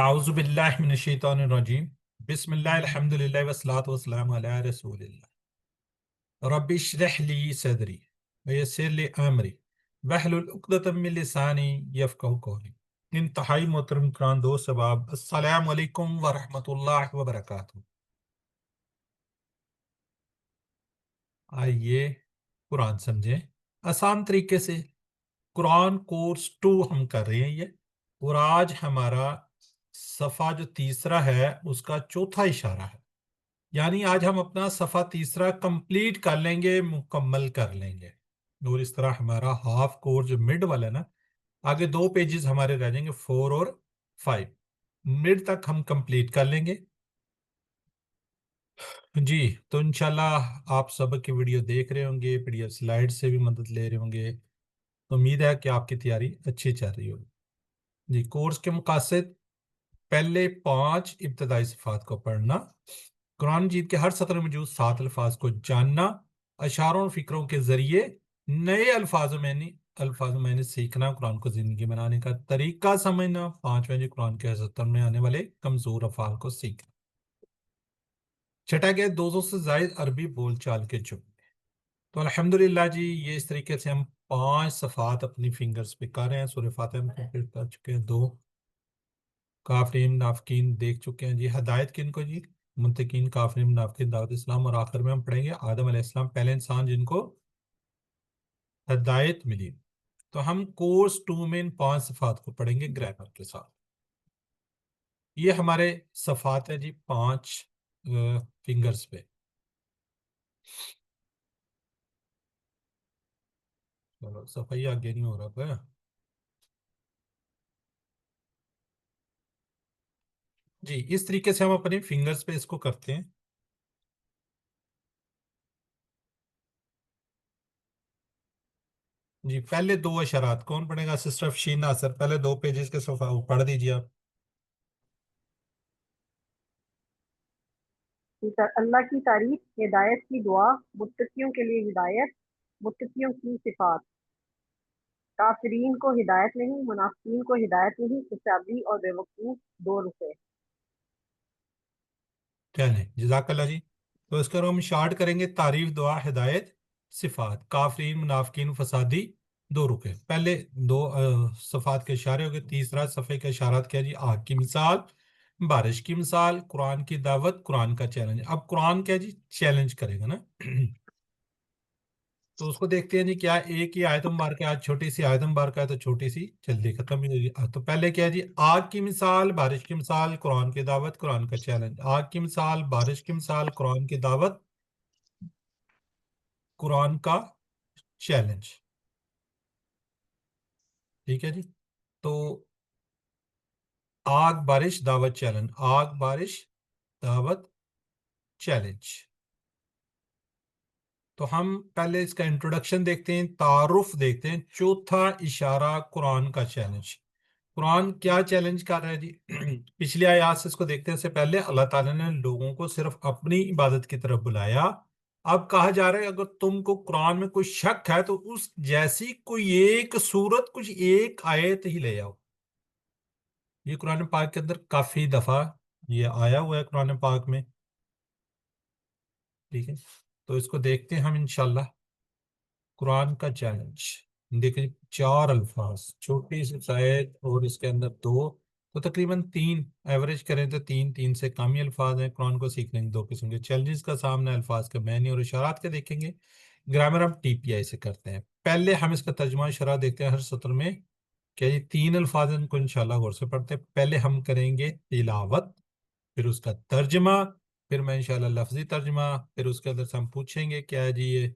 اعوذ باللہ من الشیطان الرجیم بسم اللہ الحمدللہ والصلاۃ والسلام علی رسول اللہ رب اشرح لی صدری ویسر لی امری واحلل عقدۃ من لسانی یفقہوا قولی۔ انتہائی محترم قرآن دوست احباب، السلام علیکم ورحمۃ اللہ وبرکاتہ۔ آئیے قرآن سمجھیں آسان طریقے سے۔ قرآن کورس 2 ہم کر رہے ہیں یہ، اور آج ہمارا صفحہ جو تیسرا ہے اس کا چوتھا اشارہ ہے، یعنی آج ہم اپنا صفحہ تیسرا کمپلیٹ کر لیں گے، مکمل کر لیں گے، اور اس طرح ہمارا ہاف کورس جو مڈ والا ہے نا، آگے 2 پیجز ہمارے رہ جائیں گے 4 اور 5، مڈ تک ہم کمپلیٹ کر لیں گے۔ جی تو انشاءاللہ آپ سبق کی ویڈیو دیکھ رہے ہوں گے، پی ڈی ایف سلائیڈ سے بھی مدد لے رہے ہوں گے، تو امید ہے کہ آپ کی تیاری اچھی چل رہی ہوگی۔ جی، کورس کے مقاصد: پہلے 5 ابتدائی صفات کو پڑھنا، قرآن مجید کے ہر سطر میں موجود 7 الفاظ کو جاننا، اشاروں اور فکروں کے ذریعے نئے الفاظ میں سیکھنا، قرآن کو زندگی بنانے کا طریقہ سمجھنا، 5 قرآن کے ہر سطر میں آنے والے کمزور الفاظ کو سیکھنا۔ چھٹا گیا 200 سے زائد عربی بول چال کے جملے۔ تو الحمدللہ جی، یہ اس طریقے سے ہم 5 صفحات اپنی فنگرز پہ کر رہے ہیں۔ سورہ فاتحہ میں کمپلیٹ کر چکے ہیں 2، کافرین منافقین دیکھ چکے ہیں جی۔ ہدایت کن کو جی؟ منتقین، کافرین، منافقین، دعوت اسلام، اور آخر میں ہم پڑھیں گے آدم علیہ السلام، پہلے انسان جن کو ہدایت ملی۔ تو ہم کورس 2 میں ان 5 صفات کو پڑھیں گے گرامر کے ساتھ۔ یہ ہمارے صفات ہیں جی 5 فنگرز پہ۔ چلو صفحی آگے نہیں ہو رہا ہے جی، اس طریقے سے ہم اپنے فنگرز پہ اس کو کرتے ہیں۔ جی، پہلے 2 اشارات کون پڑھے گا؟ سسٹر افشین ناصر، پہلے 2 پیجز کے صفحہ پڑھ دیجیے آپ۔ اللہ کی تعریف، ہدایت کی دعا، متقیوں کے لیے ہدایت، متقیوں کی صفات۔ کافرین کو ہدایت نہیں، منافقین کو ہدایت نہیں، حسابی اور بے وقوف 2 روپے۔ چلیں جزاک اللہ جی۔ تو اس کا ہم شارٹ کریں گے: تعریف، دعا، ہدایت، صفات، کافرین، منافقین، فسادی 2 رکے۔ پہلے 2 صفات کے اشارے ہو گئے۔ تیسرا صفحے کے اشارات کیا جی؟ آگ کی مثال، بارش کی مثال، قرآن کی دعوت، قرآن کا چیلنج۔ اب قرآن کیا جی؟ چیلنج کرے گا نا۔ تو اس کو دیکھتے ہیں جی، کیا ایک ہی آیت مبارکہ، آج چھوٹی سی آیت مبارکہ ہے تو چھوٹی سی جلدی ختم ہی ہوگی۔ تو پہلے کیا جی؟ آگ کی مثال، بارش کی مثال، قرآن کی دعوت، قرآن کا چیلنج۔ آگ کی مثال، بارش کی مثال، قرآن کی دعوت، قرآن کا چیلنج۔ ٹھیک ہے جی۔ تو آگ، بارش، دعوت، چیلنج، آگ، بارش، دعوت، چیلنج۔ تو ہم پہلے اس کا انٹروڈکشن دیکھتے ہیں، تعارف دیکھتے ہیں۔ چوتھا اشارہ قرآن کا چیلنج۔ قرآن کیا چیلنج کر رہا ہے جی؟ پچھلی آیات سے اس کو دیکھتے ہیں۔ سے پہلے اللہ تعالیٰ نے لوگوں کو صرف اپنی عبادت کی طرف بلایا۔ اب کہا جا رہا ہے اگر تم کو قرآن میں کوئی شک ہے تو اس جیسی کوئی ایک صورت، کچھ ایک آیت ہی لے آؤ۔ یہ قرآن پاک کے اندر کافی دفعہ یہ آیا ہوا ہے قرآن پاک میں۔ ٹھیک ہے، تو اس کو دیکھتے ہیں ہم انشاءاللہ۔ قرآن کا چیلنج دیکھیں، 4 الفاظ، چھوٹی سی آیت اور اس کے اندر 2، تو تقریباً 3 ایوریج کریں تو 3 سے کم ہی الفاظ ہیں۔ قرآن کو سیکھنے کے 2 قسم کے چیلنجز کا سامنا، الفاظ کے معنی اور اشارات کے دیکھیں گے۔ گرامر ہم ٹی پی آئی سے کرتے ہیں۔ پہلے ہم اس کا ترجمہ شرح دیکھتے ہیں ہر سطر میں۔ کیا یہ 3 الفاظ ہیں، ان کو انشاءاللہ غور سے پڑھتے ہیں۔ پہلے ہم کریں گے تلاوت، پھر اس کا ترجمہ، پھر میں انشاءاللہ لفظی ترجمہ، پھر اس کے اندر سے ہم پوچھیں گے کیا ہے جی یہ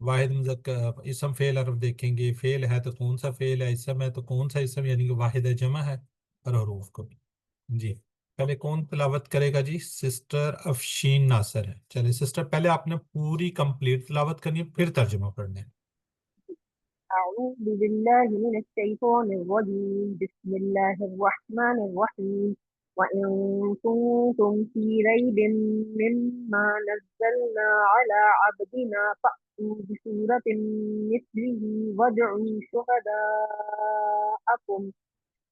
واحد مذکر اسم فعل حرف دیکھیں گے، فعل ہے تو کون سا فعل ہے، اسم ہے تو کون سا اسم، یعنی کہ واحد ہے، جمع ہے، اور حروف کو بھی۔ جی پہلے کون تلاوت کرے گا جی؟ سسٹر افشین ناصر ہے۔ چلے سسٹر، پہلے آپ نے پوری کمپلیٹ تلاوت کرنی ہے، پھر ترجمہ پڑھنے ہے۔ اعوذ باللہ من الشیطان الرجیم، بسم اللہ الرحمن الرحیم۔ وَإِن كُنتُمْ فِي رَيْبٍ مِّمَّا نَزَّلْنَا عَلَىٰ عَبْدِنَا فَأْتُوا بِسُورَةٍ مِّثْلِهِ وَادْعُوا شُهَدَاءَكُمْ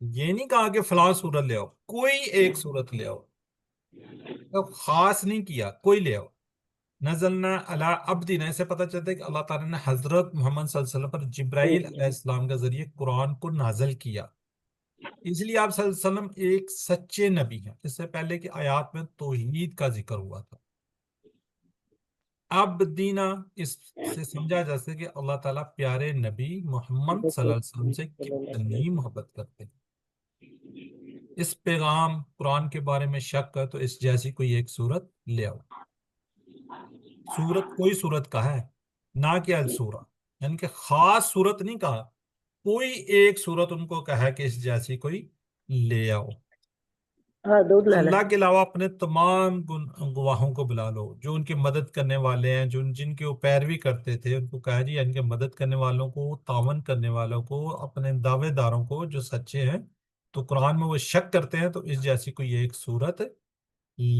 یہ نہیں کہا کہ فلاں صورت لے آؤ، کوئی ایک صورت لے آؤ، تو خاص نہیں کیا، کوئی لے آؤ. نزلنا علی عبدنا، اسے پتہ چلتا ہے کہ اللہ تعالیٰ نے حضرت محمد صلی اللہ علیہ وسلم پر جبرائیل علیہ السلام کے ذریعے قرآن کو نازل کیا. اس لیے آپ صلی اللہ علیہ وسلم ایک سچے نبی ہیں. اس سے پہلے کی آیات میں توحید کا ذکر ہوا تھا. اب دینا اس سے سمجھا جا سکتا ہے کہ اللہ تعالیٰ پیارے نبی محمد صلی اللہ علیہ وسلم سے کتنی محبت کرتے ہیں. اس پیغام قرآن کے بارے میں شک ہے تو اس جیسی کوئی ایک صورت لے آؤ. صورت کوئی صورت کہا ہے، نہ کہ السورہ، یعنی کہ خاص صورت نہیں کہا، کوئی ایک صورت ان کو کہا کہ اس جیسی کوئی لے آؤ. ہاں دودھ لانا اللہ کے علاوہ اپنے تمام گواہوں کو بلا لو جو ان کی مدد کرنے والے ہیں، جن کی وہ پیروی کرتے تھے. ان کو کہا جی ان کے مدد کرنے والوں کو، تعاون کرنے والوں کو، اپنے دعوے داروں کو جو سچے ہیں تو قرآن میں وہ شک کرتے ہیں تو اس جیسی کوئی ایک صورت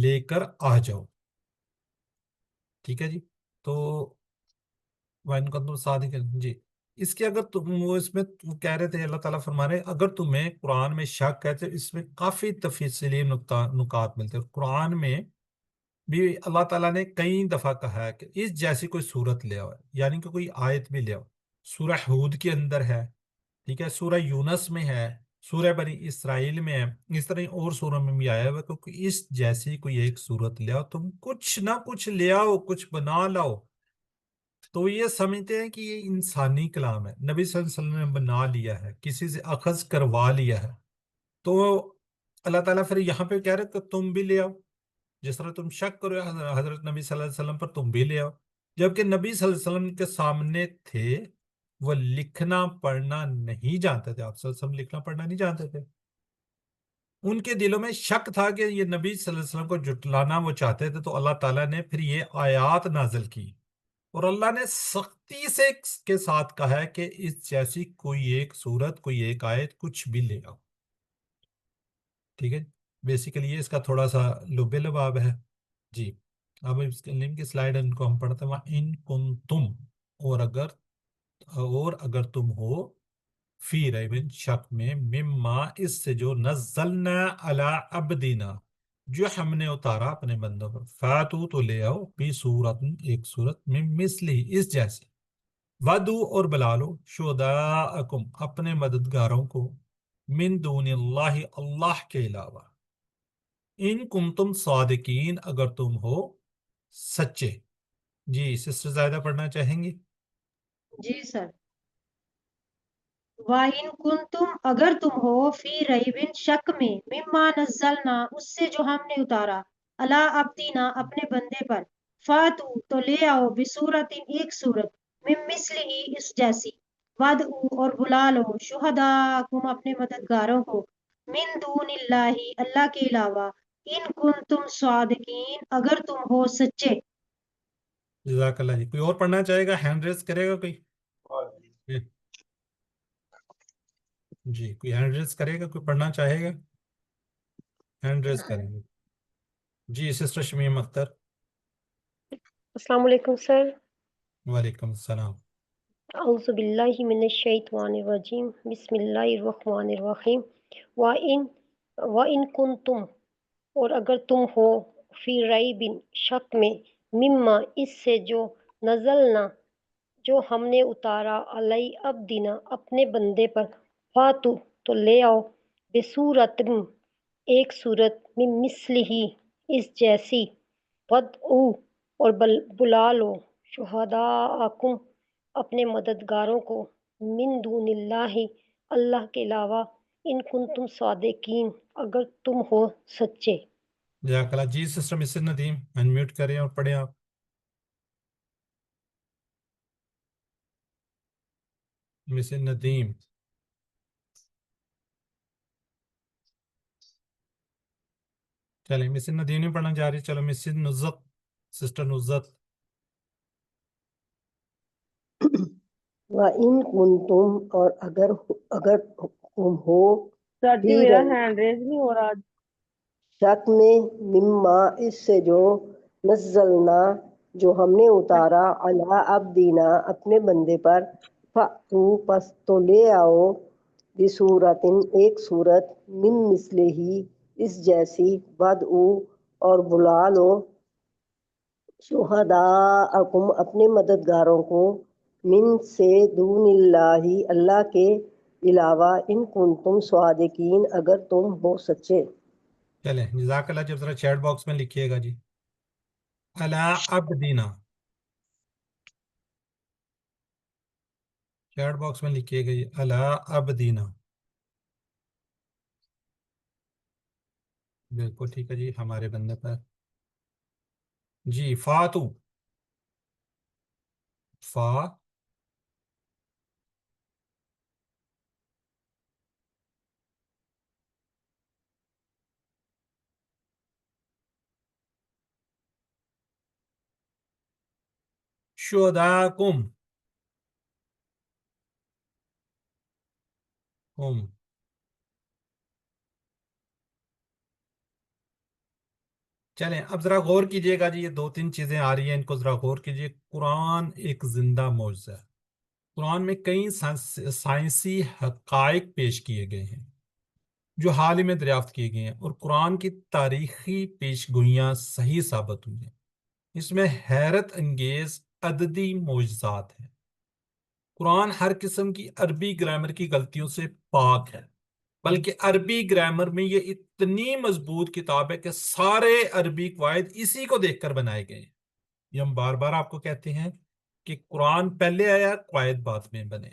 لے کر آ جاؤ. ٹھیک ہے جی. تو وَإِن كُنتُمْ صَادِقِينَ جی. اس کے اگر تم وہ اس میں کہہ رہے تھے، اللہ تعالیٰ فرما رہے اگر تمہیں قرآن میں شک ہے تو اس میں کافی تفصیلی نکات ملتے ہیں. قرآن میں بھی اللہ تعالیٰ نے کئی دفعہ کہا ہے کہ اس جیسی کوئی صورت لے آؤ، یعنی کہ کوئی آیت بھی لے آؤ. سورہ ہود کے اندر ہے، ٹھیک ہے، سورہ یونس میں ہے، سورہ بنی اسرائیل میں ہے، اس طرح اور سورہ میں بھی آیا ہوا ہے کیونکہ اس جیسی کوئی ایک صورت لے آؤ. تم کچھ نہ کچھ لے آؤ، کچھ بنا لاؤ. تو یہ سمجھتے ہیں کہ یہ انسانی کلام ہے، نبی صلی اللہ علیہ وسلم نے بنا لیا ہے، کسی سے اخذ کروا لیا ہے. تو اللہ تعالیٰ پھر یہاں پہ کہہ رہے کہ تم بھی لے آؤ، جس طرح تم شک کرو حضرت نبی صلی اللہ علیہ وسلم پر، تم بھی لے آؤ. جبکہ نبی صلی اللہ علیہ وسلم کے سامنے تھے، وہ لکھنا پڑھنا نہیں جانتے تھے. آپ صلی اللہ علیہ وسلم لکھنا پڑھنا نہیں جانتے تھے. ان کے دلوں میں شک تھا کہ یہ نبی صلی اللہ علیہ وسلم کو جھٹلانا وہ چاہتے تھے. تو اللہ تعالیٰ نے پھر یہ آیات نازل کی اور اللہ نے سختی سے کے ساتھ کہا ہے کہ اس جیسی کوئی ایک صورت، کوئی ایک آیت، کچھ بھی لے آؤ. ٹھیک ہے. بیسیکلی یہ اس کا تھوڑا سا لب لباب ہے جی. اب اس کے لنک کی سلائیڈ ان کو ہم پڑھتے ہیں. ان کن تم، اور اگر تم ہو، فی ریب شک میں، مما اس سے جو نزلنا علی عبدنا جو ہم نے اتارا اپنے بندوں پر، فاتو تو لے آؤ بھی صورت ایک صورت میں مثلی اس جیسے، ودو اور بلا لو شہداءکم اپنے مددگاروں کو، من دون اللہ اللہ کے علاوہ، ان کنتم صادقین اگر تم ہو سچے. جی سسٹر زائدہ پڑھنا چاہیں گی؟ جی سر. وَإِن كُنتُمْ اگر تم ہو فی ریبن شک میں، مما نزلنا اس سے جو ہم نے اتارا، علی عبدنا اپنے بندے پر، فاتو تو لے آؤ بصورت ایک صورت، من مثلہ اس جیسی، وادعو اور بلا لو شہداءکم اپنے مددگاروں کو، من دون اللہ اللہ کے علاوہ، ان کنتم صادقین اگر تم ہو سچے. جزاک اللہ جی. کوئی اور پڑھنا چاہے گا؟ ہینڈ ریز کرے گا کوئی؟ جی کوئی ہینڈ ریز کرے گا، کوئی پڑھنا چاہے گا؟ ہینڈ ریز کریں گے. جی سسٹر شمیم اختر. السلام علیکم سر. وعلیکم السلام. اعوذ باللہ من الشیطان الرجیم، بسم اللہ الرحمن الرحیم. وَإِن كُنتُم اور اگر تم ہو، فی ریب شک میں، مما اس سے جو نزلنا جو ہم نے اتارا، علی عبدنا اپنے بندے پر، فاتو تو لے آؤ بصورت ایک صورت، من مثلہ اس جیسی، ودعو اور بلا لو شہداءکم اپنے مددگاروں کو، من دون اللہ اللہ کے علاوہ، ان کنتم صادقین اگر تم ہو سچے. جزاک اللہ. جی سسٹر مسز ندیم انمیوٹ کریں اور پڑھیں آپ. مسز ندیم. چلیں مسز ندیم نہیں پڑھنا جا رہی، چلو مسز نزت، سسٹر نزت. وَإِن كُنتُم اور اگر تم ہو، سر جی فی میرا ریب ہینڈ ریز نہیں ہو رہا. شک میں، مما اس سے جو نزلنا جو ہم نے اتارا، علی عبدنا اپنے بندے پر، فَأْتُوا پس تو لے آؤ بصورتن ایک صورت من مثلہ ہی اس جیسی بدعو اور بلا لو شہداءکم اپنے مددگاروں کو من سے دون اللہ اللہ کے علاوہ ان کنتم صادقین اگر تم ہو سچے. چلیں جزاک اللہ. جب ذرا چیٹ باکس میں لکھیے گا جی الا عبدنا، چیٹ باکس میں لکھیے گا جی الا عبدنا. بالکل ٹھیک ہے جی، ہمارے بندے پر. جی فاتو، فا شہداکم ہم. چلیں اب ذرا غور کیجئے گا جی، یہ دو تین چیزیں آ رہی ہیں، ان کو ذرا غور کیجئے. قرآن ایک زندہ معجزہ ہے. قرآن میں کئی سائنسی حقائق پیش کیے گئے ہیں جو حال ہی میں دریافت کیے گئے ہیں، اور قرآن کی تاریخی پیش گوئیاں صحیح ثابت ہوئی ہیں. اس میں حیرت انگیز عددی معجزات ہیں. قرآن ہر قسم کی عربی گرامر کی غلطیوں سے پاک ہے، بلکہ عربی گرامر میں یہ اتنی مضبوط کتاب ہے کہ سارے عربی قواعد اسی کو دیکھ کر بنائے گئے ہیں. یہ ہم بار بار آپ کو کہتے ہیں کہ قرآن پہلے آیا، قواعد بعد میں بنے.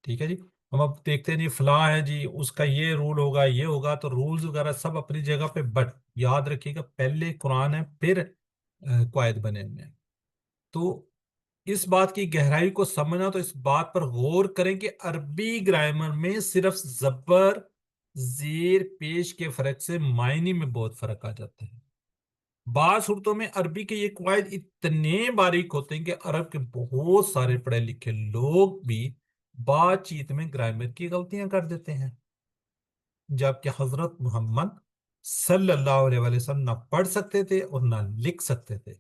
ٹھیک ہے جی. ہم اب دیکھتے ہیں جی فلاں ہے جی، اس کا یہ رول ہوگا، یہ ہوگا، تو رولز وغیرہ سب اپنی جگہ پہ، بٹ یاد رکھیے گا پہلے قرآن ہے پھر قواعد بنے ہوئے ہیں. تو اس بات کی گہرائی کو سمجھنا تو اس بات پر غور کریں کہ عربی گرامر میں صرف زبر زیر پیش کے فرق سے معنی میں بہت فرق آ جاتا ہے. بعض صورتوں میں عربی کے یہ قواعد اتنے باریک ہوتے ہیں کہ عرب کے بہت سارے پڑھے لکھے لوگ بھی بات چیت میں گرامر کی غلطیاں کر دیتے ہیں، جبکہ حضرت محمد صلی اللہ علیہ وسلم نہ پڑھ سکتے تھے اور نہ لکھ سکتے تھے.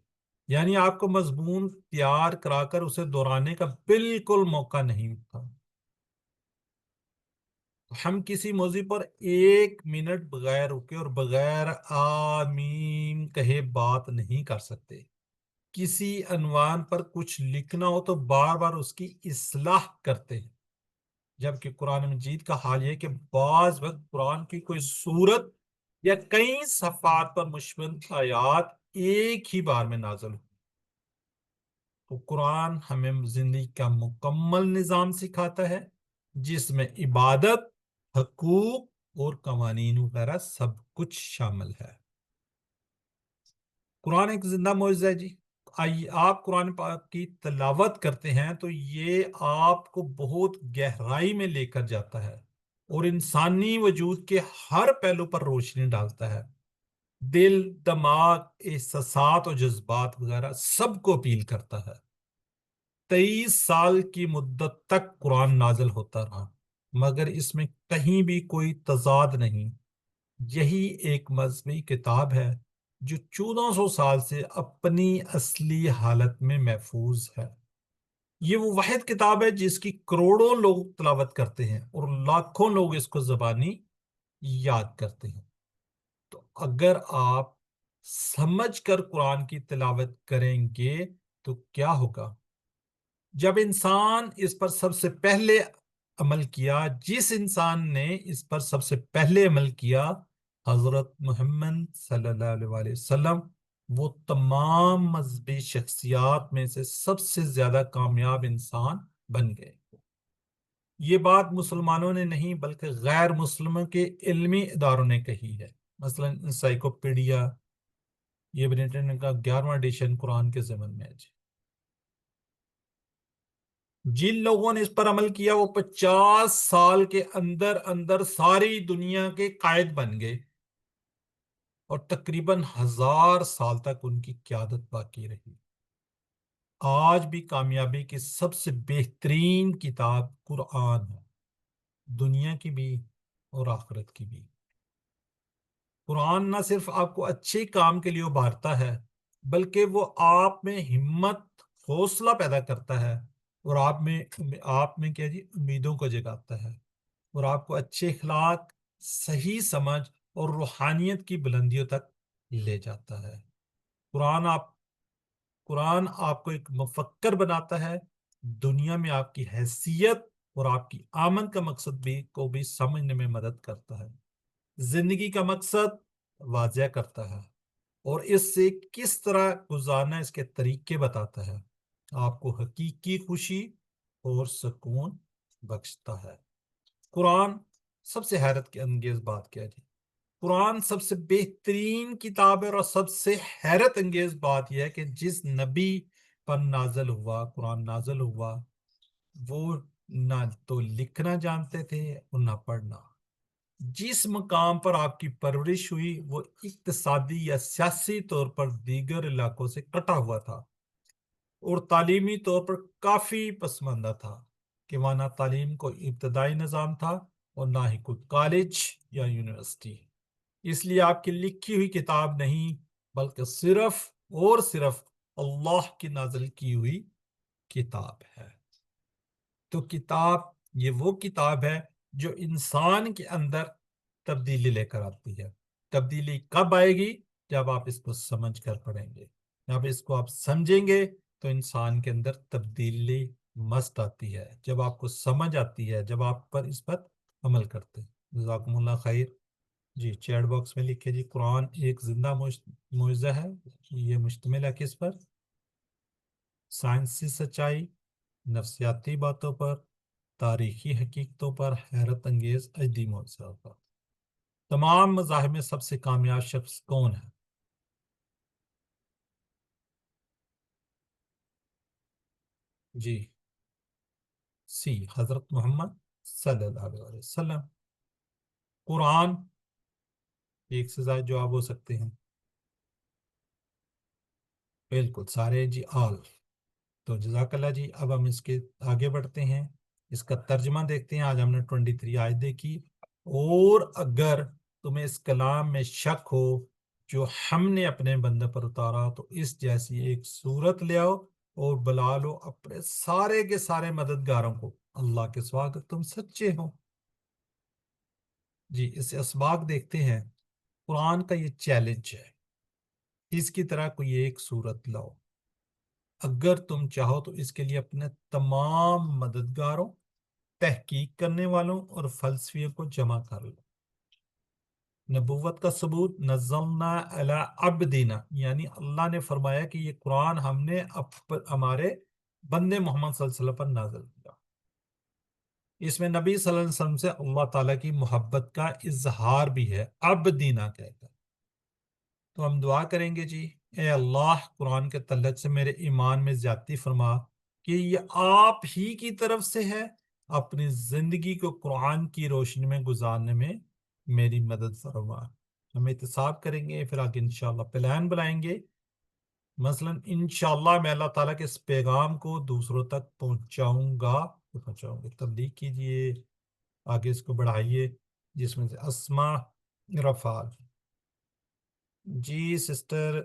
یعنی آپ کو مضمون تیار کرا کر اسے دہرانے کا بالکل موقع نہیں تھا. ہم کسی موضوع پر ایک منٹ بغیر رکے اور بغیر آمین کہے بات نہیں کر سکتے. کسی عنوان پر کچھ لکھنا ہو تو بار بار اس کی اصلاح کرتے ہیں، جبکہ قرآن مجید کا حال یہ کہ بعض وقت قرآن کی کوئی سورت یا کئی صفحات پر مشتمل آیات ایک ہی بار میں نازل ہو. تو قرآن ہمیں زندگی کا مکمل نظام سکھاتا ہے، جس میں عبادت، حقوق اور قوانین وغیرہ سب کچھ شامل ہے. قرآن ایک زندہ معجزہ ہے جی. آئیے آپ قرآن پاک کی تلاوت کرتے ہیں تو یہ آپ کو بہت گہرائی میں لے کر جاتا ہے اور انسانی وجود کے ہر پہلو پر روشنی ڈالتا ہے. دل، دماغ، احساسات اور جذبات وغیرہ سب کو اپیل کرتا ہے. 23 سال کی مدت تک قرآن نازل ہوتا رہا، مگر اس میں کہیں بھی کوئی تضاد نہیں. یہی ایک مذہبی کتاب ہے جو 1400 سال سے اپنی اصلی حالت میں محفوظ ہے. یہ وہ واحد کتاب ہے جس کی کروڑوں لوگ تلاوت کرتے ہیں اور لاکھوں لوگ اس کو زبانی یاد کرتے ہیں. تو اگر آپ سمجھ کر قرآن کی تلاوت کریں گے تو کیا ہوگا؟ جب انسان اس پر سب سے پہلے عمل کیا، جس انسان نے اس پر سب سے پہلے عمل کیا، حضرت محمد صلی اللہ علیہ وسلم، وہ تمام مذہبی شخصیات میں سے سب سے زیادہ کامیاب انسان بن گئے. یہ بات مسلمانوں نے نہیں بلکہ غیر مسلموں کے علمی اداروں نے کہی ہے. مثلا انسائکلوپیڈیا، یہ برٹن کا 11واں ایڈیشن قرآن کے ضمن میں ہے. جن لوگوں نے اس پر عمل کیا وہ 50 سال کے اندر اندر ساری دنیا کے قائد بن گئے، اور تقریباً 1000 سال تک ان کی قیادت باقی رہی. آج بھی کامیابی کی سب سے بہترین کتاب قرآن ہے، دنیا کی بھی اور آخرت کی بھی. قرآن نہ صرف آپ کو اچھے کام کے لیے ابھارتا ہے، بلکہ وہ آپ میں ہمت، حوصلہ پیدا کرتا ہے اور آپ میں کیا جی امیدوں کو جگاتا ہے. اور آپ کو اچھے اخلاق، صحیح سمجھ اور روحانیت کی بلندیوں تک لے جاتا ہے۔ قرآن آپ کو ایک مفکر بناتا ہے، دنیا میں آپ کی حیثیت اور آپ کی آمد کا مقصد کو بھی سمجھنے میں مدد کرتا ہے، زندگی کا مقصد واضح کرتا ہے، اور اس سے کس طرح گزارنا اس کے طریقے بتاتا ہے، آپ کو حقیقی خوشی اور سکون بخشتا ہے۔ قرآن سب سے حیرت کے انگیز بات کیا جی، قرآن سب سے بہترین کتاب ہے، اور سب سے حیرت انگیز بات یہ ہے کہ جس نبی پر نازل ہوا، قرآن نازل ہوا، وہ نہ تو لکھنا جانتے تھے اور نہ پڑھنا۔ جس مقام پر آپ کی پرورش ہوئی وہ اقتصادی یا سیاسی طور پر دیگر علاقوں سے کٹا ہوا تھا، اور تعلیمی طور پر کافی پسماندہ تھا، کہ وہاں نہ تعلیم کو ابتدائی نظام تھا اور نہ ہی کوئی کالج یا یونیورسٹی۔ اس لیے آپ کی لکھی ہوئی کتاب نہیں، بلکہ صرف اور صرف اللہ کی نازل کی ہوئی کتاب ہے۔ تو کتاب، یہ وہ کتاب ہے جو انسان کے اندر تبدیلی لے کر آتی ہے۔ تبدیلی کب آئے گی؟ جب آپ اس کو سمجھ کر پڑھیں گے، جب اس کو آپ سمجھیں گے تو انسان کے اندر تبدیلی مست آتی ہے، جب آپ کو سمجھ آتی ہے، جب آپ اس پر عمل کرتے ہیں۔ جزاکم اللہ خیر۔ جی چیٹ باکس میں لکھے جی، قرآن ایک زندہ معجزہ ہے، یہ مشتمل ہے کس پر؟ سائنسی سچائی، نفسیاتی باتوں پر، تاریخی حقیقتوں پر، حیرت انگیز اجدی معجزہ پر۔ تمام مذاہب میں سب سے کامیاب شخص کون ہے؟ جی سی، حضرت محمد صلی اللہ علیہ وسلم۔ قرآن ایک سے زائد جواب ہو سکتے ہیں، بالکل سارے جی، آل۔ تو جزاک اللہ جی۔ اب ہم اس کے آگے بڑھتے ہیں، اس کا ترجمہ دیکھتے ہیں۔ آج ہم نے 23 آیت دیکھی، اور اگر تمہیں اس کلام میں شک ہو جو ہم نے اپنے بندے پر اتارا تو اس جیسی ایک صورت لے آؤ اور بلا لو اپنے سارے کے سارے مددگاروں کو اللہ کے سوا اگر تم سچے ہو۔ جی اس اسباق دیکھتے ہیں۔ قرآن کا یہ چیلنج ہے، اس کی طرح کوئی ایک صورت لاؤ، اگر تم چاہو تو اس کے لیے اپنے تمام مددگاروں، تحقیق کرنے والوں اور فلسفیوں کو جمع کر لو۔ نبوت کا ثبوت، نزلنا علی عبدنا، یعنی اللہ نے فرمایا کہ یہ قرآن ہم نے ہمارے بندے محمد صلی اللہ علیہ وسلم پر نازل کیا۔ اس میں نبی صلی اللہ علیہ وسلم سے اللہ تعالیٰ کی محبت کا اظہار بھی ہے، عبدنا کہہ کر۔ تو ہم دعا کریں گے جی، اے اللہ قرآن کے تعلق سے میرے ایمان میں زیادتی فرما کہ یہ آپ ہی کی طرف سے ہے، اپنی زندگی کو قرآن کی روشنی میں گزارنے میں میری مدد فرما۔ ہم احتساب کریں گے، پھر آگے انشاءاللہ پلان بنائیں گے، مثلا انشاءاللہ میں اللہ تعالیٰ کے اس پیغام کو دوسروں تک پہنچاؤں گا، تبلیغ کیجئے، آگے اس کو بڑھائیے، جس میں سے اسما رفال۔ جی سسٹر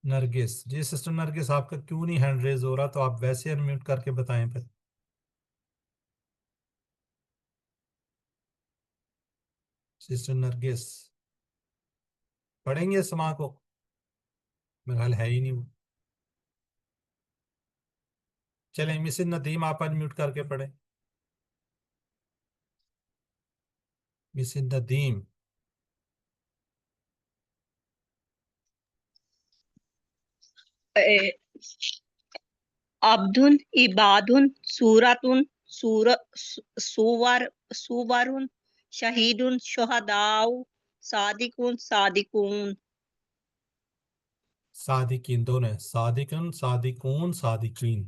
نرگس، جی سسٹر نرگس آپ کا کیوں نہیں ہینڈ ریز ہو رہا؟ تو آپ ویسے انمیوٹ کر کے بتائیں پھر۔ سسٹر نرگس پڑھیں گے سما کو؟ میرا حال ہے ہی نہیں وہ۔ چلیں مسز ندیم آپ انمیوٹ کر کے پڑھیں۔ مسز ندیم۔ عبدن عبادن سورتن سورن شہیدن شہداء صادقن صادقون۔ صادقین دونوں ہیں، صادقن صادقون صادقین۔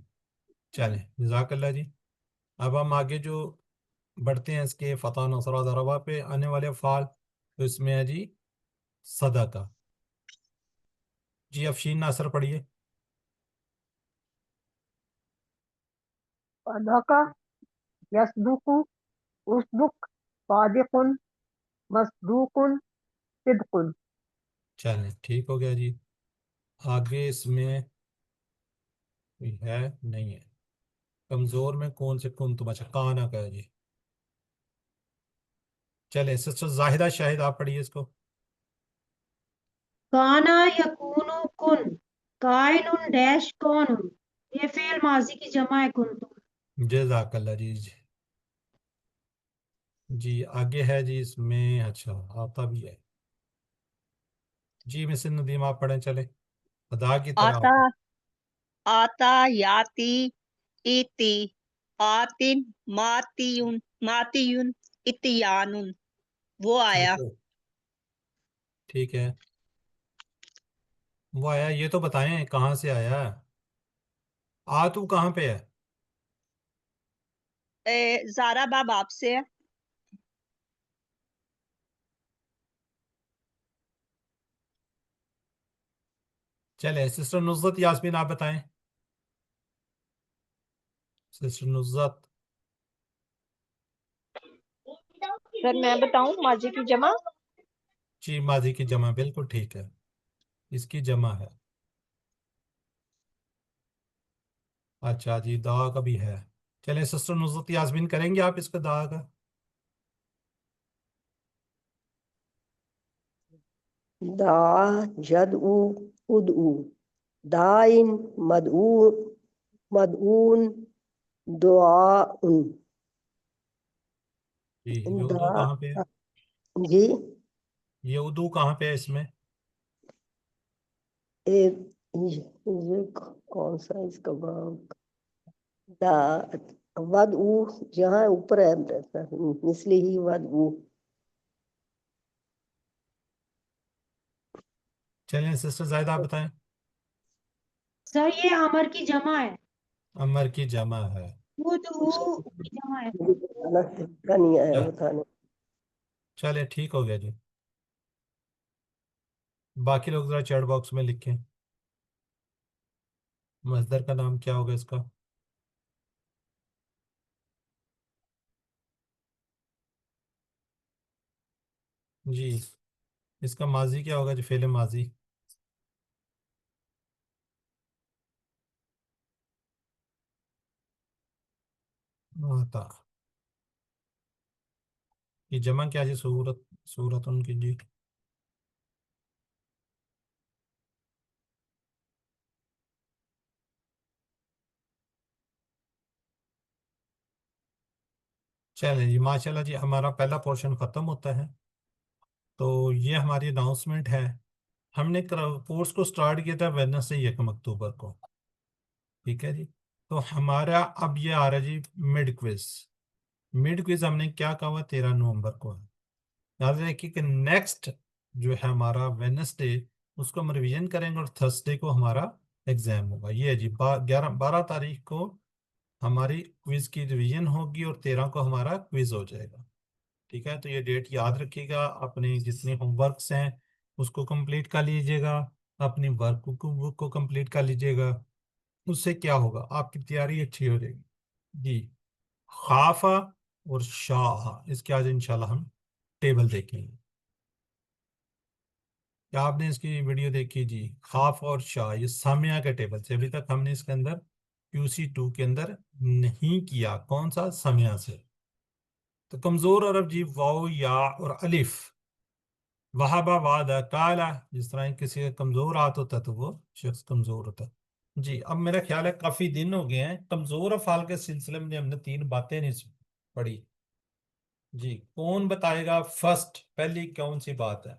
چلیں جزاک اللہ جی۔ اب ہم آگے جو بڑھتے ہیں اس کے فتح نصرہ ضربہ پہ آنے والے افعال، تو اس میں ہے جی صدقہ۔ جی افشین ناصر پڑھیے۔ صدق یصدق اصدق صادق مصدوق صدق۔ چلیں ٹھیک ہو گیا جی۔ آگے اس میں کوئی ہے نہیں ہے. کمزور میں کون سے کن تم؟ اچھا کانا کا ہے جی. چلے سسٹر زاہدہ شاہد آپ پڑھیے اس کو. کانا یکونو کن، کائن ڈیش کون، یہ فعل ماضی کی جمع ہے کنتم. جزاک اللہ جی. جی آگے ہے جی اس میں. اچھا آتا بھی ہے جی. مسز ندیم آپ پڑھیں چلے ادا کی طرح. آتا آتا یاتی ایتی آتن ماتیون ماتیون اتیانن، وہ آیا. ٹھیک ہے وہ آیا. یہ تو بتائیں کہاں سے آیا؟ آتو کہاں پہ ہے؟ زارا باب آپ سے ہے. چلے سسٹر نصرت یاسمین آپ بتائیں. سسٹر نصرت. سر میں بتاؤں ماضی کی جمع؟ جی ماضی کی جمع بالکل ٹھیک ہے. اس کی جمع ہے. اچھا جی دعا کا بھی ہے. چلے سسٹر نصرت یاسمین کریں گے آپ اس کا دعا کا؟ دعا جدعو ادعو دائن مدعو مدعون دعاء. جی یہ اردو کہاں پہ ہے؟ جی یہ اردو کہاں پہ ہے اس میں؟ یہ کون سا اس کا باب؟ ودعو جہاں اوپر ہے مثلی ہی ودعو. چلیں سسٹر زاہدہ آپ بتائیں. سر یہ امر کی جمع ہے، امر کی جمع ہے. ادعو کی جمع ہے. نہیں آیا بتانے. چلے ٹھیک ہو گیا جی. باقی لوگ ذرا چیٹ باکس میں لکھیں مصدر کا نام کیا ہوگا اس کا. جی اس کا ماضی کیا ہوگا جو فعل ماضی؟ آتا. یہ جمع کیا جی؟ صورت ان کی جی. چلیں جی ماشاءاللہ جی ہمارا پہلا پورشن ختم ہوتا ہے. تو یہ ہماری اناؤنسمنٹ ہے. ہم نے کورس کو سٹارٹ کیا تھا ویڈنسڈے 1 اکتوبر کو. ٹھیک ہے جی. تو ہمارا اب یہ آ رہا ہے جی مڈ کوئز. مڈ کوئز ہم نے کیا کہا ہوا 13 نومبر کو ہے. یاد رکھیے کہ نیکسٹ جو ہے ہمارا ویڈنسڈے اس کو ہم ریویژن کریں گے اور تھرسڈے کو ہمارا ایگزام ہوگا. یہ ہے جی 12 تاریخ کو ہماری کوئز کی ریویژن ہوگی اور 13 کو ہمارا کوئز ہو جائے گا. ٹھیک ہے تو یہ ڈیٹ یاد رکھیے گا. اپنی جتنی ہوم ورکس ہیں اس کو کمپلیٹ کر لیجیے گا. اپنی ورک بک کو کمپلیٹ کر لیجیے گا. اس سے کیا ہوگا آپ کی تیاری اچھی ہو جائے گی. جی خافا اور شاہ اس کے آج انشاءاللہ ہم ٹیبل دیکھیں گے. کیا آپ نے اس کی ویڈیو دیکھی؟ جی خاف اور شاہ یہ سامیہ کے ٹیبل سے ابھی تک ہم نے اس کے اندر QC2 کے اندر نہیں کیا. کون سا؟ سامیہ سے. تو کمزور عرب جی واو یا اور الف. وہابا وعدہ کالا جس طرح کسی کا کمزور ہاتھ ہوتا تو وہ شخص کمزور ہوتا. جی اب میرا خیال ہے کافی دن ہو گئے ہیں کمزور افعال کے سلسلے میں ہم نے 3 باتیں نہیں پڑھی. جی کون بتائے گا فرسٹ پہلی کون سی بات ہے؟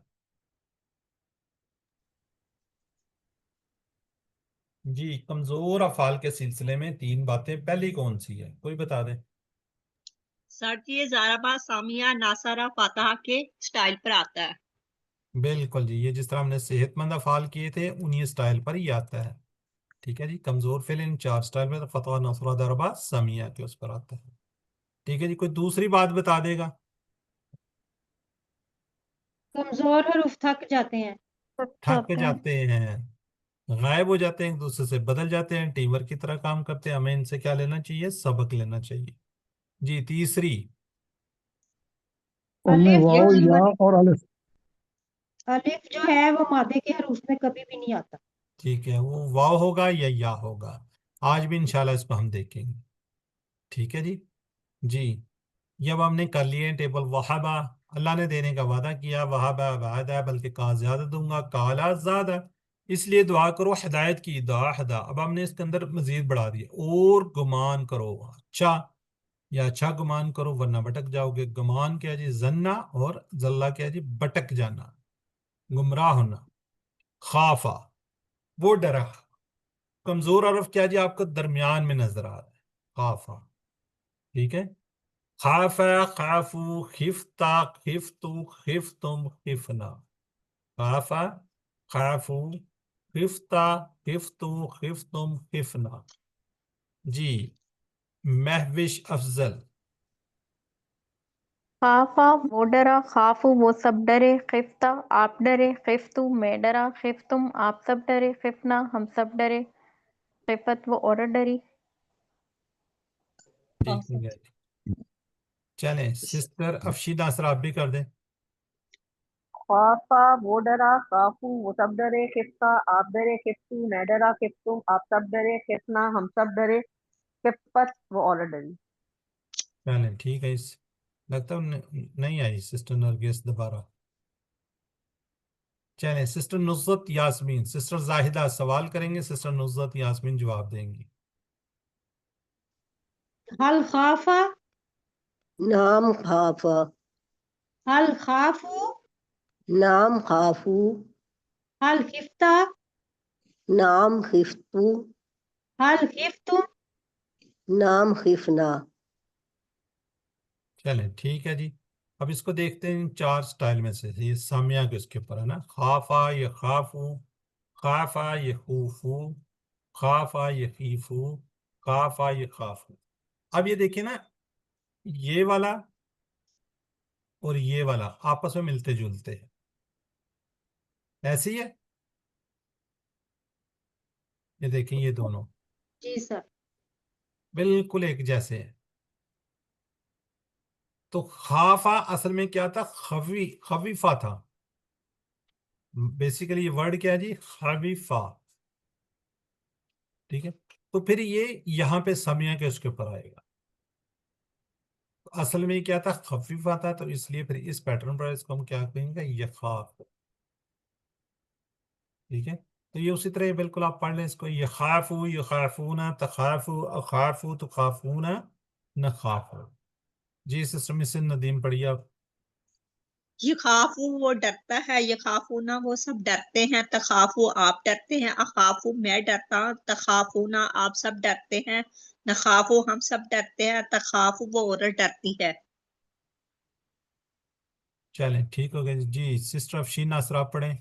جی کمزور افعال کے سلسلے میں 3 باتیں پہلی کون سی ہے؟ کوئی بتا دیں. سر جی یہ زارا باب سامیہ ناصرہ فاتحہ کے سٹائل پر آتا ہے. بالکل جی یہ جس طرح ہم نے صحت مند افعال کیے تھے انہی سٹائل پر ہی آتا ہے. ٹھیک ہے جی کمزور فعل ان 4 سٹائل میں فتح نصرہ ضربہ سامیہ کے اس پر آتا ہے. ٹھیک ہے جی کوئی دوسری بات بتا دے گا. کمزور حروف تھک جاتے ہیں. تھک جاتے ہیں، غائب ہو جاتے ہیں، ایک دوسرے سے بدل جاتے ہیں، ٹیم ورک کی طرح کام کرتے ہیں. ہمیں ان سے کیا لینا چاہیے؟ سبق لینا چاہیے. جی تیسری ان میں الف واو یا اور الف. الف جو ہے وہ مادے کے حروف میں کبھی بھی نہیں آتا. ٹھیک ہے وہ واو ہوگا یا ہوگا. آج بھی انشاءاللہ اس کو ہم دیکھیں گے. ٹھیک ہے جی یہ اب ہم نے کر لیے ٹیبل. وہابا اللہ نے دینے کا وعدہ کیا, وہابا وعدہ بلکہ کہا زیادہ دوں گا, کالا زیادہ, اس لیے دعا کرو ہدایت کی. دعا ہدا, اب ہم نے اس کے اندر مزید بڑھا دیا. اور گمان کرو اچھا, یا اچھا گمان کرو ورنہ بھٹک جاؤ گے. گمان کیا جی زنا, اور زلہ کیا جی بھٹک جانا, گمراہ ہونا. خوافا وہ ڈرا, کمزور حرف کیا جی آپ کو درمیان میں نظر آ رہا ہے, خوافا. ٹھیک ہے, خاف خافو خفتا خفتو خفتم خفنا, خافا خافو خفتا خفتو خفتم خفنا. جی مہوش افضل. خافا وہ ڈرا، خافو وہ سب ڈرے، خفتہ آپ ڈرے، خفتو میں ڈرا، خفتم آپ سب ڈرے، خفنا ہم سب ڈرے، خفت وہ عورت ڈری. ٹھیک ہے چلیں سسٹر افشین ناصر آپ بھی کر دیں. خوافا وہ ڈرا، خافو وہ سب ڈرے، خفتہ آپ ڈرے، خفتو میں ڈرا، خفتم آپ سب ڈرے، خفنا ہم سب ڈرے، خفت وہ عورت ڈری. چلیں ٹھیک ہے, اس لگتا ہے نہیں آئی سسٹر نرگس دوبارہ. چلیں سسٹر نصرت یاسمین, سسٹر زاہدہ سوال کریں گے, سسٹر نصرت یاسمین جواب دیں گی. هل خاف نام خافا هل خافوا نام خافو هل خفت نام خفتو هل خفتم. نام خفنا. چلیں ٹھیک ہے جی, اب اس کو دیکھتے ہیں چار سٹائل میں سے. یہ سامیہ کے اس کے اوپر ہے نا, خافا یہ خافو, خافا یہ خوفو, خافا یہ خیفو, خافا یہ خافو. اب یہ دیکھیں نا, یہ والا اور یہ والا آپس میں ملتے جلتے ہیں, ایسے ہی ہے. یہ دیکھیں یہ دونوں جی سر. بالکل ایک جیسے ہیں. تو خافا اصل میں کیا تھا, خفیفہ تھا. بیسیکلی یہ ورڈ کیا ہے جی, خفیفہ. ٹھیک ہے, تو پھر یہ یہاں پہ سمیہ کے اس کے اوپر آئے گا. اصل میں کیا تھا, خفیفہ تھا, تو اس لیے پھر اس پیٹرن پر اس کو ہم کیا کہیں گے, یخاف. ٹھیک ہے, تو یہ اسی طرح یہ بالکل آپ پڑھ لیں اس کو, یخافو یخافون تخافو اخافو تخافون نخافو. جی سسٹر مسز ندیم پڑھیے آپ. یخافو وہ ڈرتا ہے، یخافونا وہ سب ڈرتے ہیں، تخافو آپ ڈرتے ہیں، اخافو میں ڈرتا ہوں، تخافونا آپ سب ڈرتے ہیں، نخافو ہم سب ڈرتے ہیں، تخافو وہ عورت ڈرتی ہے. چلیں ٹھیک ہو گیا جی. سسٹر افشین ناصر آپ پڑھیں.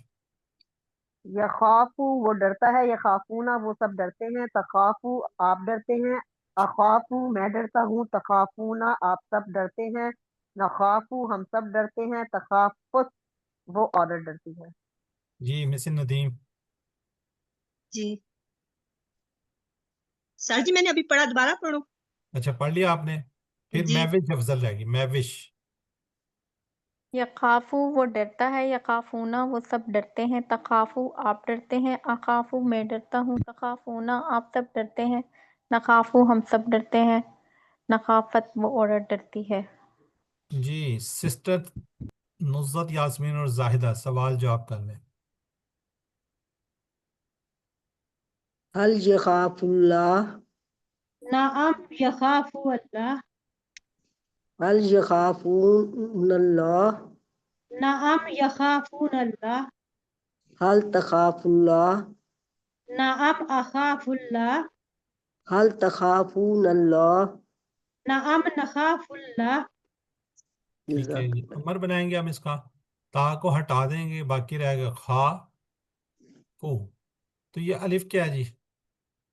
یخافو وہ ڈرتا ہے، یخافونا وہ سب ڈرتے ہیں، تخافو آپ ڈرتے ہیں، اخافو میں ڈرتا ہوں، تخافونا آپ سب ڈرتے ہیں، نخافو ہم سب ڈرتے ہیں، تخافت وہ عورت ڈرتی ہے. جی مسز ندیم. جی سر جی میں نے ابھی پڑھا، دوبارہ پڑھوں؟ اچھا پڑھ لیا آپ نے, پھر جی میوش افضل رہے گی. میوش. یخافو وہ ڈرتا ہے، یخافونا وہ سب ڈرتے ہیں، تخافو آپ ڈرتے ہیں، اخافو میں ڈرتا ہوں، تخافونا آپ سب ڈرتے ہیں، نخافو ہم سب ڈرتے ہیں، نخافت وہ عورت ڈرتی ہے. جی سسٹر نصرت یاسمین اور زاہدہ سوال جواب کر لیں. هل يخاف الله نعم يخاف الله. هل يخافون الله نعم يخافون الله. هل تخاف الله نعم أخاف الله. هل تخافون الله. نعم نخاف الله. ٹھیک ہے جزاک جی, عمر بنائیں گے ہم اس کا, تا کو ہٹا دیں گے, باقی رہے گا خا کو. تو یہ الف کیا ہے جی,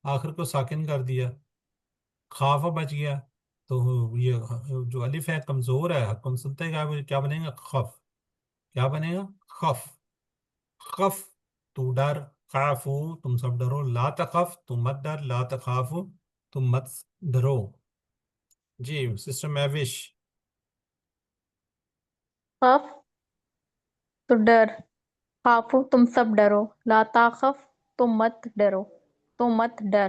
آخر کو ساکن کر دیا, خافہ بچ گیا. تو یہ جو الف ہے کمزور ہے, حکم سنتے گا, کیا بنے گا, خف. کیا بنے گا, خف. خف تو ڈر, خافو تم سب ڈرو, لا تخف تم مت ڈر, لا تخافو تم مت ڈرو. جی سسٹر میوش. خف تو ڈر، خافو تم سب ڈرو، لا تاخف تم مت ڈرو، تم مت ڈر،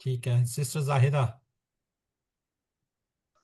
ٹھیک ہے سسٹر زاہدہ.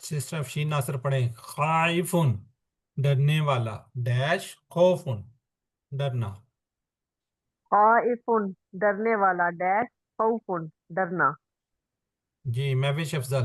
سسٹر افشین ناصر پڑھیں. خائفن ڈرنے والا ڈیش خوفن ڈرنا. خائف ڈرنے والا ڈیش خوف ڈرنا. جی مہوش افضل.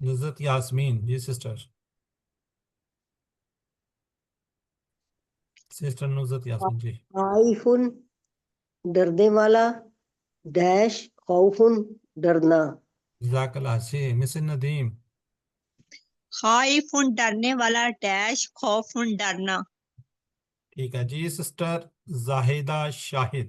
نزت یاسمین. جی سسٹر. سسٹر نزت یاسمین جی. خائف ڈرنے والا ڈیش خوف ڈرنا. جزاک اللہ. جی مس ندیم. خائف ڈرنے والا ڈیش خوف ڈرنا. ٹھیک ہے جی سسٹر زاہدہ شاہد.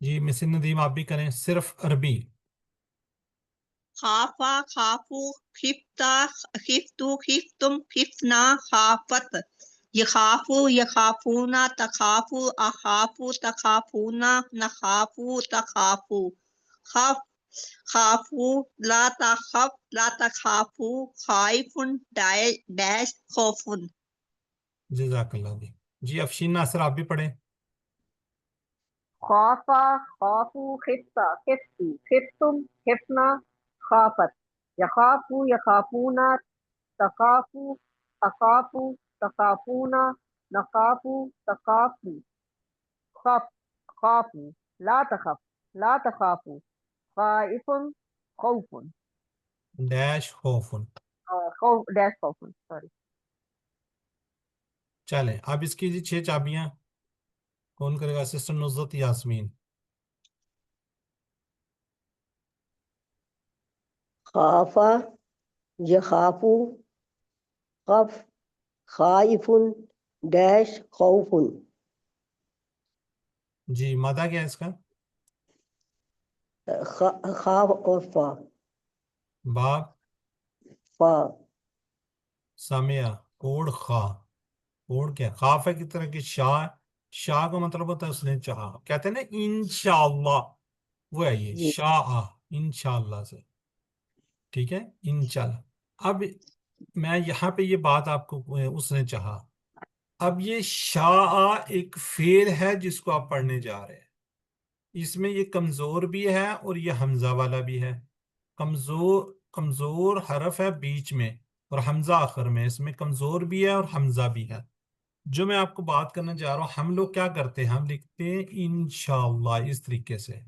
جی مس ندیم آپ بھی کریں صرف عربی. خافا خافو خفتا خفتو خفتم خفنا خافت یخافو یخافونا تخافو اخافو تخافونا نخافو تخافو خف خافو لا تخف لا تخافو خائف ڈیش خوف. جزاک اللہ. جی افشین ناصر آپ بھی پڑھیں. خافا خافو خفتا خفتو خفتم خفنا خافت یخافو یخافونا تخافو اخافو تخافونا نخافو تخافو خف خافو لا تخف لا تخافو خائف خوف ڈیش خوفن. خوف ڈیش خوف سوری. چلیں اب اس کی جی 6 چابیاں کون کرے گا؟ سسٹر نزت یاسمین. خافا یخافو خف خائف ڈیش خوف. جی مادہ کیا ہے اس کا؟ خا اور فا. باب فا سامعہ کوڑ خا. کوڑ کیا خاف ہے کی طرح کی شاہ. شاہ کا مطلب ہوتا ہے اس نے چاہا. کہتے ہیں نا انشاءاللہ وہ ہے یہ جی شاہ انشاءاللہ سے. ٹھیک ہے انشاءاللہ. اب میں یہاں پہ یہ بات آپ کو اس نے چاہا. اب یہ شاء ایک فعل ہے جس کو آپ پڑھنے جا رہے ہیں. اس میں یہ کمزور بھی ہے اور یہ حمزہ والا بھی ہے. کمزور حرف ہے بیچ میں اور حمزہ آخر میں. اس میں کمزور بھی ہے اور حمزہ بھی ہے. جو میں آپ کو بات کرنا چاہ رہا ہوں ہم لوگ کیا کرتے ہیں؟ ہم لکھتے ہیں انشاءاللہ اس طریقے سے.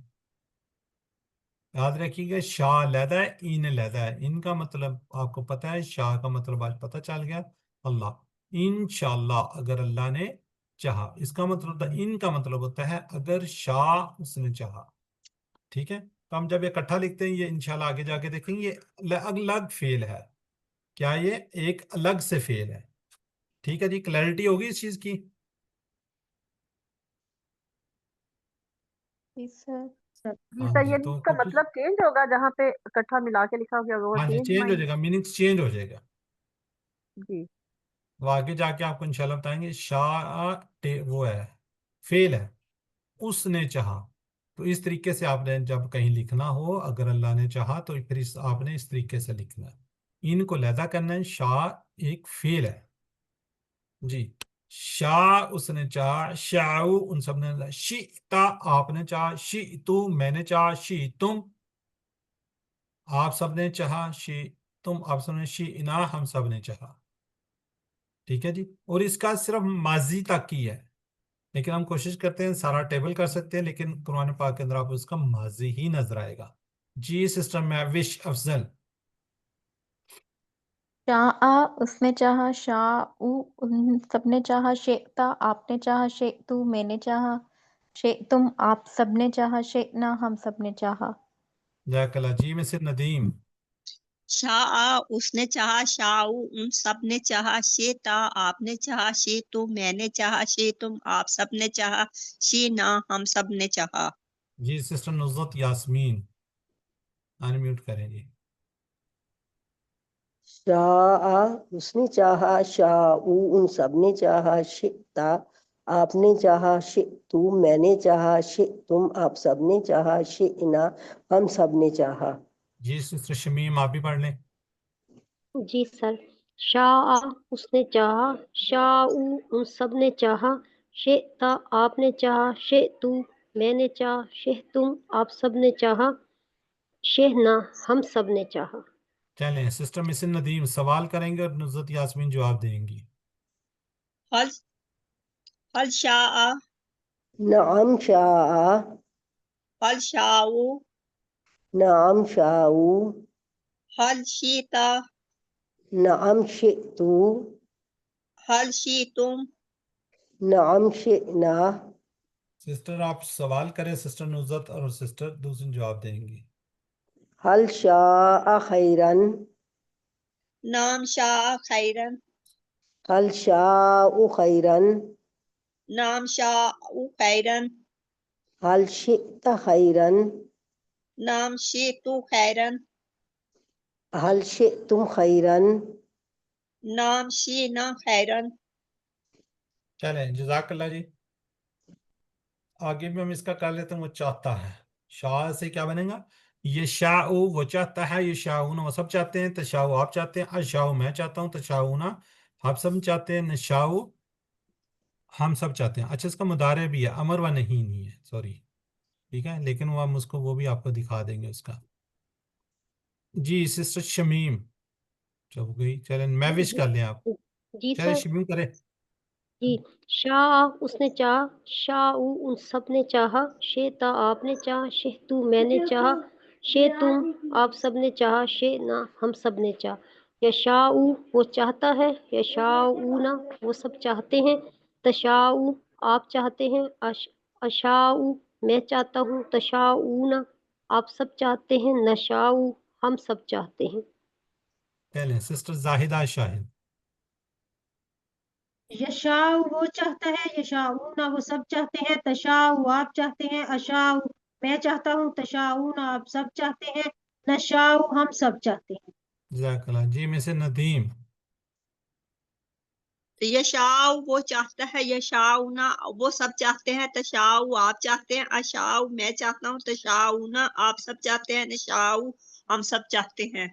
یاد رکھیے گا شاء علیحدہ ہے ان علیحدہ ہے. ان کا مطلب آپ کو پتہ ہے، شاء کا مطلب آج پتہ چل گیا اللہ. انشاءاللہ اگر اللہ نے چاہا. اس کا مطلب ہوتا ہے ان کا مطلب ہوتا ہے اگر شاء اس نے چاہا. ٹھیک ہے. تو ہم جب یہ اکٹھا لکھتے ہیں یہ انشاءاللہ آگے جا کے دیکھیں گے یہ الگ فعل ہے. کیا یہ ایک الگ سے فعل ہے. ٹھیک ہے جی کلیئرٹی ہوگی اس چیز کی. جی سر. جی ہاں سر جی یہ تو اس کا مطلب چینج ہوگا جہاں پہ اکٹھا ملا کے لکھا ہو گیا وہ ہاں جی چینج چینج ہو مائنڈ. جائے گا. میننگس چینج ہو جائے گا. جی وہ آگے جا کے آپ کو انشاءاللہ بتائیں گے. شاء وہ ہے فعل ہے اس نے چاہا. تو اس طریقے سے آپ نے جب کہیں لکھنا ہو اگر اللہ نے چاہا تو پھر آپ نے اس طریقے سے لکھنا ہے. ان کو علیحدہ کرنا ہے. شاء ایک فعل ہے. جی شاء اس نے چاہا. شاء ان سب نے شئتا آپ نے چاہا. شئتو میں نے چاہا. شئتم آپ سب نے چاہا. شئتم آپ سب نے. شئنا ہم سب نے چاہا. ٹھیک ہے جی. اور اس کا صرف ماضی تک ہی ہے لیکن ہم کوشش کرتے ہیں سارا ٹیبل کر سکتے ہیں لیکن قرآن پاک کے اندر آپ کو اس کا ماضی ہی نظر آئے گا. جی سسٹر مہوش افضل. شاء اس نے چاہا، شاء ان سب نے چاہا، شئتا آپ نے چاہا، شئتو میں نے چاہا، شئتم آپ سب نے چاہا، شئنا ہم سب نے چاہا۔ جزاک اللہ۔ جی میں سے ندیم۔ شاء اس نے چاہا، شاء ان سب نے چاہا، شیتا آپ نے چاہا، شیتو میں نے چاہا، شیتم آپ سب نے چاہا، شینا ہم سب نے چاہا۔ جی سسٹر نصرت یاسمین انمیوٹ کریں جی۔ شاء اس نے چاہا، شاء ان سب نے چاہا، شئتا آپ نے چاہا، شئتو میں نے چاہا، شئتم آپ سب نے چاہا، شئنا ہم سب نے چاہا۔ جی سسٹر شمیم آپ بھی پڑھ لیں۔ جی سر۔ شاء اس نے چاہا، شاء ان سب نے چاہا، شئتا آپ نے چاہا، شئتو میں نے چاہا، شئتم آپ سب نے چاہا، شئنا ہم سب نے چاہا۔ چلیں سسٹر مسز ندیم سوال کریں گے اور نصرت یاسمین جواب دیں گی۔ حل شاء نعم شاء، حل شاء نعم شاء، حل شیتا نعم شئتو، حل شیتم نعم شئنا۔ سسٹر آپ سوال کریں سسٹر نصرت اور سسٹر دوسری جواب دیں گی۔ حل شاء خیرن، نام شاء خیرن، حل شاء خیرن، نام شاء خیرن، حل شئت خیرن، نام شیتو خیرن، حل شئتم خیرن۔ نام شینا خیرن۔ چلیں جزاک اللہ جی۔ آگے بھی ہم اس کا کر لیتے ہیں وہ چاہتا ہے۔ شاء سے کیا بنے گا؟ یشاء وہ چاہتا ہے، یشاؤون وہ سب چاہتے ہیں، تشاء آپ چاہتے ہیں، اشاء میں چاہتا ہوں، تشاؤون آپ سب چاہتے ہیں، نشاء ہم سب چاہتے ہیں۔ اچھا اس کا مضارع بھی ہے، امر و نہیں ہے، سوری ٹھیک ہے، لیکن وہ ہم اس کو وہ بھی آپ کو دکھا دیں گے اس کا۔ جی سسٹر شمیم چپ گئی، چلیں میں وش کر لیں آپ۔ جی چلیں سر۔ شمیم کرے۔ جی شاء اس نے چاہا، شاء ان سب نے چاہا، شئتا آپ نے چاہا، شئتو میں نے چاہا، شئتم آپ سب نے چاہا، شئنا ہم سب نے چاہا۔ یشاء وہ چاہتا ہے، یشاؤون وہ سب چاہتے ہیں، تشاء آپ چاہتے ہیں، اشاء میں چاہتا ہوں، تشاؤون آپ سب چاہتے ہیں، نشاء ہم سب چاہتے ہیں۔ چلیں سسٹر زاہدہ شاہد۔ یشاء وہ چاہتا ہے، یشاؤون وہ سب چاہتے ہیں، تشاء آپ چاہتے ہیں، اشاء میں چاہتا ہوں، تشاؤون آپ سب چاہتے ہیں، نشاء ہم سب چاہتے ہیں۔ جزاک اللہ۔ جی میں سے ندیم۔ یشاء وہ چاہتا ہے، یشاؤنا وہ سب چاہتے ہیں، تشاء آپ چاہتے ہیں، اشاء میں چاہتا ہوں، تشاؤنا آپ سب چاہتے ہیں، نشاء ہم سب چاہتے ہیں۔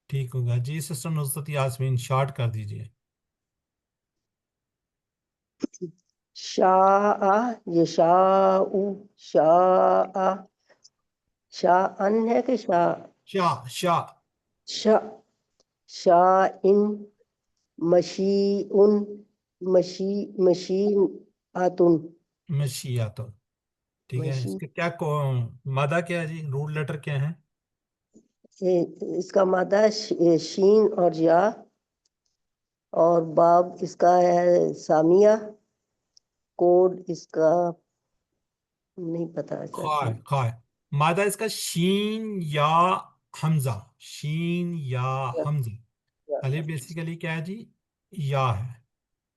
ٹھیک ہوگا۔ جی سسٹر نصرت یاسمین شارٹ کر دیجئے۔ شاء یشاء، شاء شاءن ہے کہ شاء؟ شاء شاء، شاءن، مشیئن، مشیئتن، مشیات ٹھیک ہے۔ اس مشی کا کیا مادہ کیا ہے جی؟ روٹ لیٹر کیا ہے؟ اس کا مادہ شین اور یا، اور باب اس کا ہے ثانیہ، کوڈ اس کا نہیں پتا خائے خائے مادہ اس کا شین یا حمزہ، شین یا حمزہ۔ الف بیسیکلی کیا ہے جی؟ یا ہے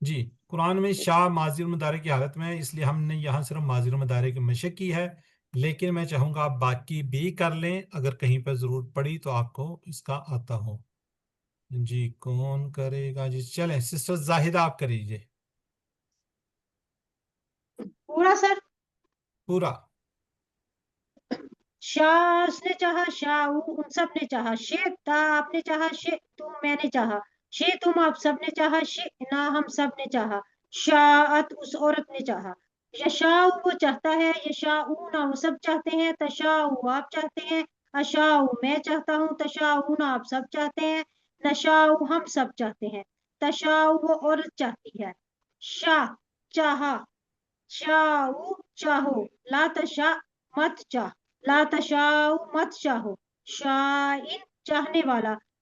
جی۔ قرآن میں شاء ماضی اور مضارع کی حالت میں ہے، اس لیے ہم نے یہاں صرف ماضی اور مضارع کی مشق کی ہے، لیکن میں چاہوں گا آپ باقی بھی کر لیں، اگر کہیں پہ ضرورت پڑی تو آپ کو اس کا آتا ہو۔ جی کون کرے گا جی؟ چلیں سسٹر زاہدہ آپ کر لیجیے پورا سر؟ پورا۔ شاء اس نے چاہا، شاء ان سب نے چاہا، شئتا آپ نے چاہا، شئتم میں نے چاہا، شئتم آپ سب نے چاہا، شئنا ہم سب نے چاہا، شاءت اس عورت نے چاہا۔ یشاء وہ چاہتا ہے، یشاؤون وہ سب چاہتے ہیں، تشاء آپ چاہتے ہیں، اشاء میں چاہتا ہوں، تشاؤون آپ سب چاہتے ہیں، نشاء ہم سب چاہتے ہیں۔ تشاء وہ عورت چاہتی ہے، شاء چاہا، شاء چاہو، لا تشاء مت چاہ، لا تشاء مت چاہو، شائن چاہنے والا،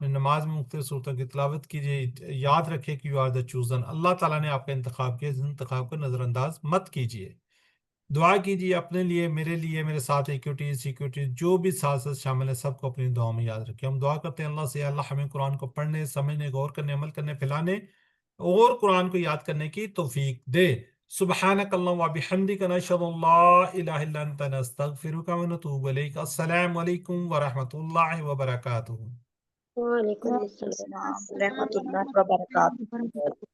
نماز میں مختلف صورتوں کی تلاوت کیجیے، یاد رکھے کہ یو آر دا چوزن، اللہ تعالیٰ نے آپ کا انتخاب کیا، اس انتخاب کو نظر انداز مت کیجیے۔ دعا کیجیے اپنے لیے، میرے ساتھ سیکیورٹی جو بھی ساتھ شامل ہے سب کو اپنی دعاؤں میں یاد رکھیں۔ ہم دعا کرتے ہیں اللہ سے، اللہ ہمیں قرآن کو پڑھنے، سمجھنے، غور کرنے، عمل کرنے، پھیلانے اور قرآن کو یاد کرنے کی توفیق دے۔ سبحانک اللہم و بحمدک، نشہد ان لا الہ الا انت، نستغفرک و نتوب الیک۔ السلام علیکم ورحمۃ اللہ وبرکاتہ۔ وعلیکم وعلیکم السلام السلام ورحمۃ اللہ وبرکاتہ۔